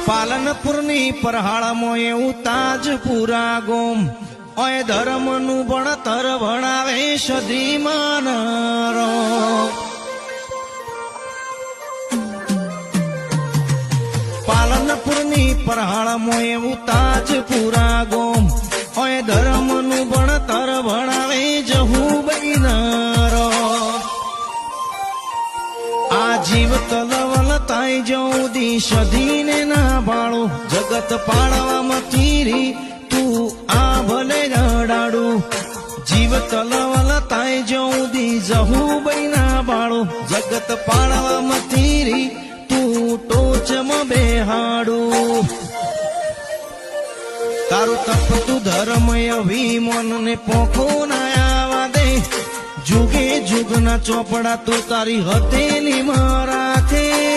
પાલનપુરની પરહાળમાં એવું તાજપુરા ગોમ ઓય ધર્મનું ભણતર ભણાવે સદીમાન પાલનપુરની પરહાળમાં એવું તાજપુરા ગોમ ઓય ધર્મનું ભણતર ભણાવે જહુબૈન આ જીવ તલવલ તાઈ જઉદી સધીને ના ભાળો જગત પાળવામાં તીરી તું આ ભલે રડાડું જીવ તલવલ તાઈ જઉદી જહુબઈ ના ભાળો જગત પાળવામાં તીરી તું ટોચમાં બેહાડું તારું તપતું ધર્મય વિમન ને પોખો ના આવા દે જુગે જુગના ચોપડા તું તારી હથેલી માં રાખે